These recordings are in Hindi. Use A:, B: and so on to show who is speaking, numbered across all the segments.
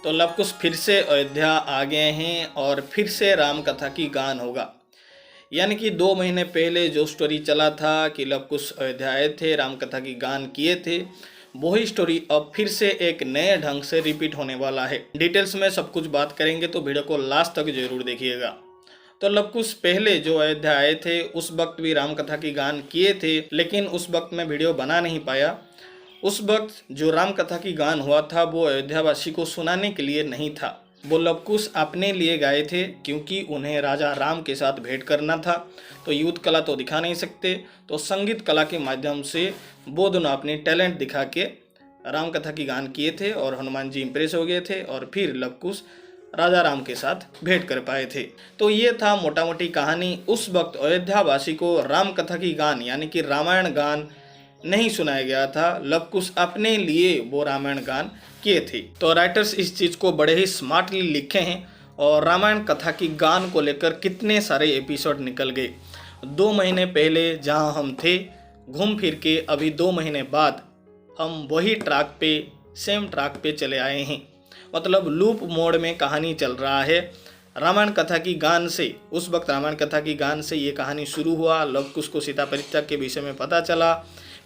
A: तो लव कुश फिर से अयोध्या आ गए हैं और फिर से राम कथा की गान होगा। यानी कि 2 महीने पहले जो स्टोरी चला था कि लव कुश अयोध्या आए थे, राम कथा की गान किए थे, वही स्टोरी अब फिर से एक नए ढंग से रिपीट होने वाला है। डिटेल्स में सब कुछ बात करेंगे तो वीडियो को लास्ट तक जरूर देखिएगा। तो लव कुश पहले जो अयोध्या आए थे उस वक्त भी राम कथा की गान किए थे, लेकिन उस वक्त मैं वीडियो बना नहीं पाया। उस वक्त जो राम कथा की गान हुआ था वो अयोध्यावासी को सुनाने के लिए नहीं था, वो लव कुश अपने लिए गाए थे, क्योंकि उन्हें राजा राम के साथ भेंट करना था। तो युद्ध कला तो दिखा नहीं सकते, तो संगीत कला के माध्यम से वो दोनों अपनी टैलेंट दिखा के राम कथा की गान किए थे और हनुमान जी इंप्रेस हो गए थे और फिर लव कुश राजा राम के साथ भेंट कर पाए थे। तो ये था मोटा मोटी कहानी। उस वक्त अयोध्यावासी को राम कथा की गान यानी कि रामायण गान नहीं सुनाया गया था, लव कुश अपने लिए वो रामायण गान किए थे। तो राइटर्स इस चीज़ को बड़े ही स्मार्टली लिखे हैं और रामायण कथा की गान को लेकर कितने सारे एपिसोड निकल गए। 2 महीने पहले जहां हम थे, घूम फिर के अभी 2 महीने बाद हम वही ट्रैक पे, सेम ट्रैक पे चले आए हैं। मतलब लूप मोड में कहानी चल रहा है। रामायण कथा की गान से, उस वक्त रामायण कथा की गान से ये कहानी शुरू हुआ। लव कुश को सीता परित्याग के विषय में पता चला,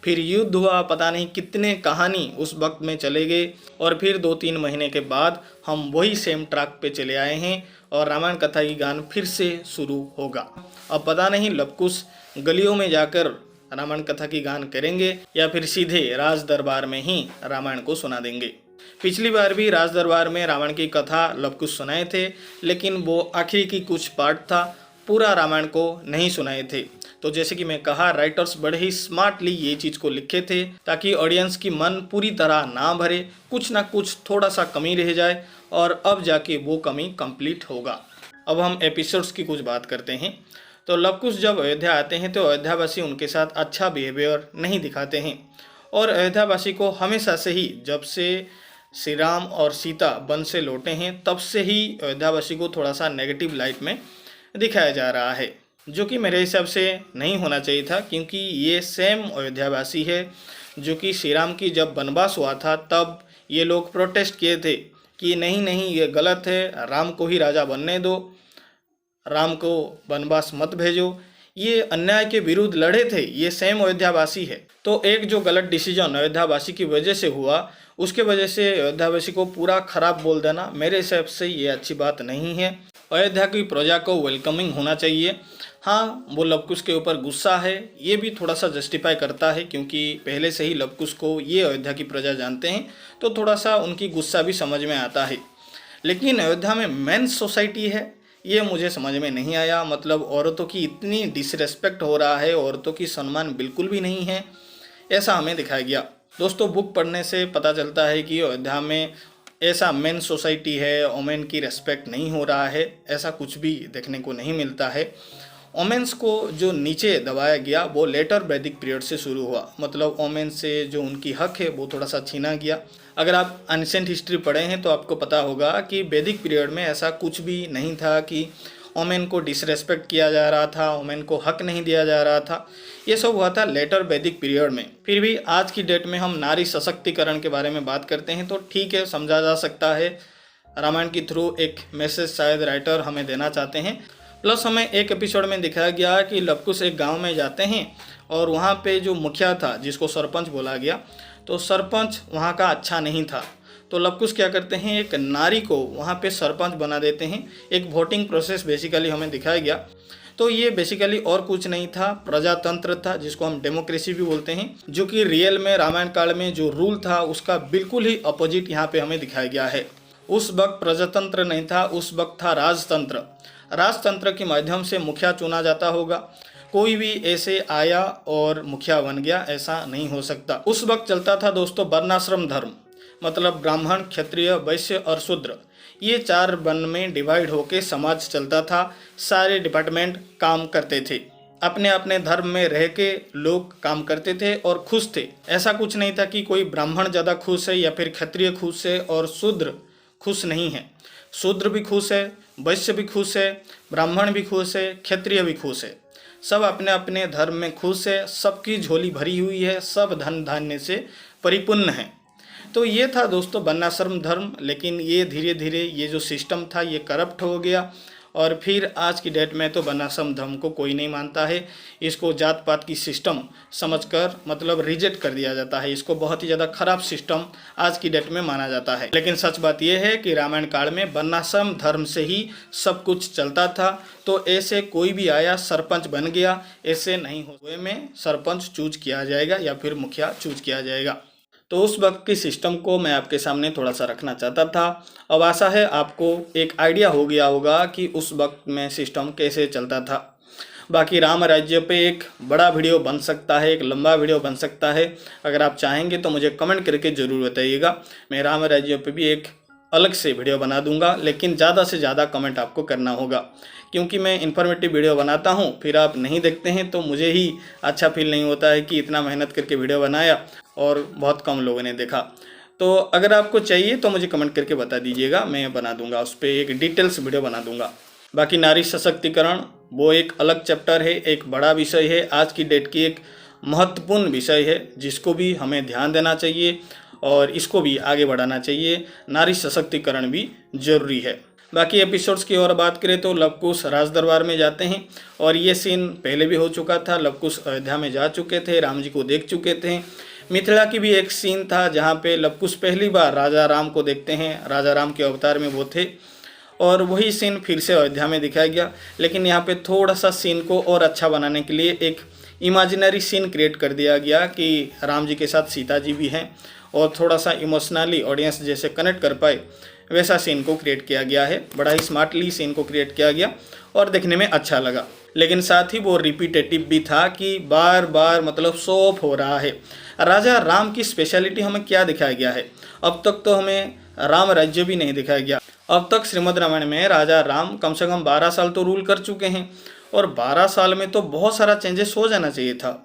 A: फिर युद्ध हुआ, पता नहीं कितने कहानी उस वक्त में चले गए और फिर 2-3 महीने के बाद हम वही सेम ट्रैक पे चले आए हैं और रामायण कथा की गान फिर से शुरू होगा। अब पता नहीं लव कुश गलियों में जाकर रामायण कथा की गान करेंगे या फिर सीधे राज दरबार में ही रामायण को सुना देंगे। पिछली बार भी राज दरबार में रामायण की कथा लव कुश सुनाए थे, लेकिन वो आखिरी की कुछ पार्ट था, पूरा रामायण को नहीं सुनाए थे। तो जैसे कि मैं कहा, राइटर्स बड़े ही स्मार्टली ये चीज़ को लिखे थे ताकि ऑडियंस की मन पूरी तरह ना भरे, कुछ ना कुछ थोड़ा सा कमी रह जाए और अब जाके वो कमी कंप्लीट होगा। अब हम एपिसोड्स की कुछ बात करते हैं। तो लव कुश जब अयोध्या आते हैं तो अयोध्यावासी उनके साथ अच्छा बिहेवियर नहीं दिखाते हैं और अयोध्यावासी को हमेशा से ही, जब से श्री राम और सीता वन से लौटे हैं, तब से ही अयोध्यावासी को थोड़ा सा नेगेटिव लाइट में दिखाया जा रहा है, जो कि मेरे हिसाब से नहीं होना चाहिए था, क्योंकि ये सेम अयोध्यावासी है जो कि श्री राम की जब वनवास हुआ था तब ये लोग प्रोटेस्ट किए थे कि नहीं नहीं ये गलत है, राम को ही राजा बनने दो, राम को वनवास मत भेजो। ये अन्याय के विरुद्ध लड़े थे, ये सेम अयोध्यावासी है। तो एक जो गलत डिसीजन अयोध्यावासी की वजह से हुआ, उसके वजह से अयोध्यावासी को पूरा खराब बोल देना मेरे हिसाब से ये अच्छी बात नहीं है। अयोध्या की प्रजा को वेलकमिंग होना चाहिए। हाँ, वो लव कुश के ऊपर गुस्सा है, ये भी थोड़ा सा जस्टिफाई करता है, क्योंकि पहले से ही लव कुश को ये अयोध्या की प्रजा जानते हैं, तो थोड़ा सा उनकी गुस्सा भी समझ में आता है। लेकिन अयोध्या में मेंस सोसाइटी है, ये मुझे समझ में नहीं आया। मतलब औरतों की इतनी डिसरेस्पेक्ट हो रहा है, औरतों की सम्मान बिल्कुल भी नहीं है, ऐसा हमें दिखाया गया। दोस्तों, बुक पढ़ने से पता चलता है कि अयोध्या में ऐसा मेन सोसाइटी है, वोमेन की रेस्पेक्ट नहीं हो रहा है, ऐसा कुछ भी देखने को नहीं मिलता है। वोमेन्स को जो नीचे दबाया गया वो लेटर वैदिक पीरियड से शुरू हुआ। मतलब वोमेन से जो उनकी हक है वो थोड़ा सा छीना गया। अगर आप एंशिएंट हिस्ट्री पढ़े हैं तो आपको पता होगा कि वैदिक पीरियड में ऐसा कुछ भी नहीं था कि वोमेन को डिसरेस्पेक्ट किया जा रहा था, वोमेन को हक नहीं दिया जा रहा था। ये सब हुआ था लेटर वैदिक पीरियड में। फिर भी आज की डेट में हम नारी सशक्तिकरण के बारे में बात करते हैं तो ठीक है, समझा जा सकता है। रामायण के थ्रू एक मैसेज शायद राइटर हमें देना चाहते हैं। प्लस हमें एक एपिसोड में दिखाया गया कि लव कुश एक गांव में जाते हैं और वहाँ पे जो मुखिया था, जिसको सरपंच बोला गया, तो सरपंच वहाँ का अच्छा नहीं था। तो लव कुश क्या करते हैं, एक नारी को वहाँ पे सरपंच बना देते हैं। एक वोटिंग प्रोसेस बेसिकली हमें दिखाया गया। तो ये बेसिकली और कुछ नहीं था, प्रजातंत्र था, जिसको हम डेमोक्रेसी भी बोलते हैं, जो कि रियल में रामायण काल में जो रूल था उसका बिल्कुल ही अपोजिट यहाँ पे हमें दिखाया गया है। उस वक्त प्रजातंत्र नहीं था, उस वक्त था राजतंत्र। राजतंत्र के माध्यम से मुखिया चुना जाता होगा। कोई भी ऐसे आया और मुखिया बन गया, ऐसा नहीं हो सकता। उस वक्त चलता था दोस्तों वर्णाश्रम धर्म। मतलब ब्राह्मण, क्षत्रिय, वैश्य और शूद्र, ये 4 वन में डिवाइड होके समाज चलता था। सारे डिपार्टमेंट काम करते थे, अपने अपने धर्म में रह के लोग काम करते थे और खुश थे। ऐसा कुछ नहीं था कि कोई ब्राह्मण ज़्यादा खुश है या फिर क्षत्रिय खुश है और शूद्र खुश नहीं है। शूद्र भी खुश है, वैश्य भी खुश है, ब्राह्मण भी खुश है, क्षत्रिय भी खुश है। सब अपने अपने धर्म में खुश है, सबकी झोली भरी हुई है, सब धन धान्य से परिपूर्ण है। तो ये था दोस्तों वर्णाश्रम धर्म, लेकिन ये धीरे धीरे ये जो सिस्टम था ये करप्ट हो गया और फिर आज की डेट में तो वर्णाश्रम धर्म को कोई नहीं मानता है। इसको जात पात की सिस्टम समझकर मतलब रिजेक्ट कर दिया जाता है। इसको बहुत ही ज़्यादा खराब सिस्टम आज की डेट में माना जाता है। लेकिन सच बात यह है कि रामायण काल में वर्णाश्रम धर्म से ही सब कुछ चलता था। तो ऐसे कोई भी आया सरपंच बन गया, ऐसे नहीं हुए में सरपंच चूज किया जाएगा या फिर मुखिया चूज किया जाएगा। तो उस वक्त की सिस्टम को मैं आपके सामने थोड़ा सा रखना चाहता था। अब आशा है आपको एक आइडिया हो गया होगा कि उस वक्त में सिस्टम कैसे चलता था। बाकी राम राज्य पे एक बड़ा वीडियो बन सकता है, एक लंबा वीडियो बन सकता है। अगर आप चाहेंगे तो मुझे कमेंट करके ज़रूर बताइएगा। मैं राम राज्य पे भी एक अलग से वीडियो बना दूंगा, लेकिन ज़्यादा से ज़्यादा कमेंट आपको करना होगा, क्योंकि मैं इन्फॉर्मेटिव वीडियो बनाता हूं, फिर आप नहीं देखते हैं तो मुझे ही अच्छा फील नहीं होता है कि इतना मेहनत करके वीडियो बनाया और बहुत कम लोगों ने देखा। तो अगर आपको चाहिए तो मुझे कमेंट करके बता दीजिएगा, मैं बना दूंगा, उस पर एक डिटेल्स वीडियो बना दूंगा। बाकी नारी सशक्तिकरण वो एक अलग चैप्टर है, एक बड़ा विषय है, आज की डेट की एक महत्वपूर्ण विषय है, जिसको भी हमें ध्यान देना चाहिए और इसको भी आगे बढ़ाना चाहिए। नारी सशक्तिकरण भी जरूरी है। बाकी एपिसोड्स की और बात करें तो लवकुश राज दरबार में जाते हैं और ये सीन पहले भी हो चुका था। लवकुश अयोध्या में जा चुके थे, राम जी को देख चुके थे। मिथिला की भी एक सीन था जहाँ पे लवकुश पहली बार राजा राम को देखते हैं, राजा राम के अवतार में वो थे, और वही सीन फिर से अयोध्या में दिखाया गया। लेकिन यहाँ पे थोड़ा सा सीन को और अच्छा बनाने के लिए एक इमेजिनरी सीन क्रिएट कर दिया गया कि राम जी के साथ सीता जी भी हैं और थोड़ा सा इमोशनली ऑडियंस जैसे कनेक्ट कर पाए वैसा सीन को क्रिएट किया गया है। बड़ा ही स्मार्टली सीन को क्रिएट किया गया और देखने में अच्छा लगा। लेकिन साथ ही वो रिपीटेटिव भी था कि बार बार मतलब शो ऑफ हो रहा है। राजा राम की स्पेशलिटी हमें क्या दिखाया गया है? अब तक तो हमें राम राज्य भी नहीं दिखाया गया। अब तक श्रीमद् रामायण में राजा राम कम से कम 12 साल तो रूल कर चुके हैं और 12 साल में तो बहुत सारा चेंजेस हो जाना चाहिए था।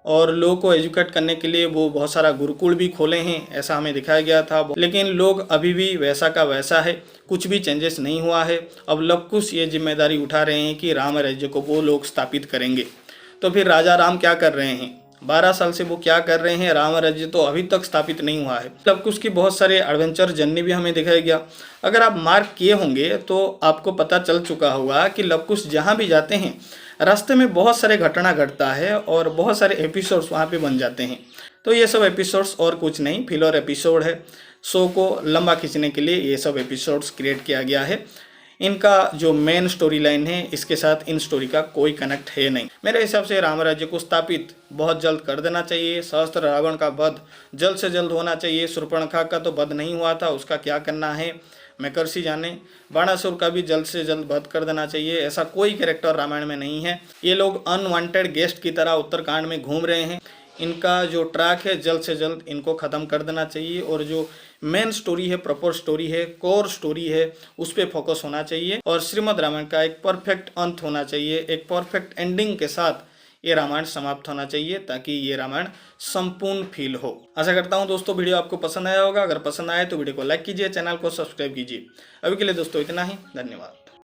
A: और लोगों को एजुकेट करने के लिए वो बहुत सारा गुरुकुल भी खोले हैं, ऐसा हमें दिखाया गया था। लेकिन लोग अभी भी वैसा का वैसा है, कुछ भी चेंजेस नहीं हुआ है। अब लवकुश ये जिम्मेदारी उठा रहे हैं कि राम राज्य को वो लोग स्थापित करेंगे। तो फिर राजा राम क्या कर रहे हैं? 12 साल से वो क्या कर रहे हैं? राम राज्य तो अभी तक स्थापित नहीं हुआ है। लवकुश की बहुत सारे एडवेंचर जर्नी भी हमें दिखाया गया। अगर आप मार्क किए होंगे तो आपको पता चल चुका होगा कि लवकुश जहाँ भी जाते हैं रास्ते में बहुत सारे घटना घटता है और बहुत सारे एपिसोड्स वहाँ पे बन जाते हैं। तो ये सब एपिसोड्स और कुछ नहीं, फिलर एपिसोड है। शो को लंबा खींचने के लिए ये सब एपिसोड्स क्रिएट किया गया है। इनका जो मेन स्टोरी लाइन है इसके साथ इन स्टोरी का कोई कनेक्ट है नहीं। मेरे हिसाब से राम राज्य को स्थापित बहुत जल्द कर देना चाहिए। सहस्त्र रावण का वध जल्द से जल्द होना चाहिए। शूर्पणखा का तो वध नहीं हुआ था, उसका क्या करना है महर्षि जाने। बाणासुर का भी जल्द से जल्द वध कर देना चाहिए। ऐसा कोई कैरेक्टर रामायण में नहीं है। ये लोग अनवांटेड गेस्ट की तरह उत्तरकांड में घूम रहे हैं। इनका जो ट्रैक है जल्द से जल्द इनको ख़त्म कर देना चाहिए और जो मेन स्टोरी है, प्रॉपर स्टोरी है, कोर स्टोरी है, उस पर फोकस होना चाहिए और श्रीमद् रामायण का एक परफेक्ट अंत होना चाहिए। एक परफेक्ट एंडिंग के साथ ये रामायण समाप्त होना चाहिए ताकि ये रामायण संपूर्ण फील हो। आशा करता हूँ दोस्तों वीडियो आपको पसंद आया होगा। अगर पसंद आए तो वीडियो को लाइक कीजिए, चैनल को सब्सक्राइब कीजिए। अभी के लिए दोस्तों इतना ही, धन्यवाद।